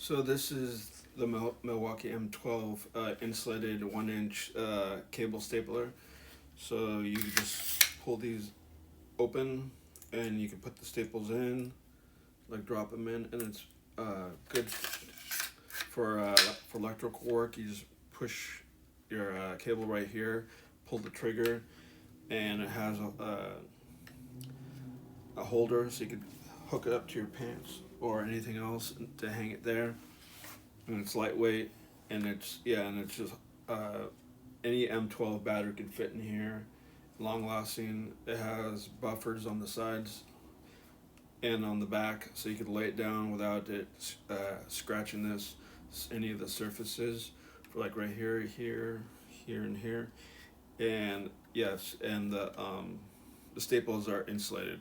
So this is the Milwaukee M12 insulated 1-inch cable stapler. So you just pull these open, and you can put the staples in, like drop them in, and it's good for electrical work. You just push your cable right here, pull the trigger, and it has a holder, so you could hook it up to your pants or anything else to hang it there. And it's lightweight, and it's just any M12 battery can fit in here. Long lasting. It has buffers on the sides and on the back, so you could lay it down without it scratching any of the surfaces. For like right here, here, and here. And yes, and the staples are insulated.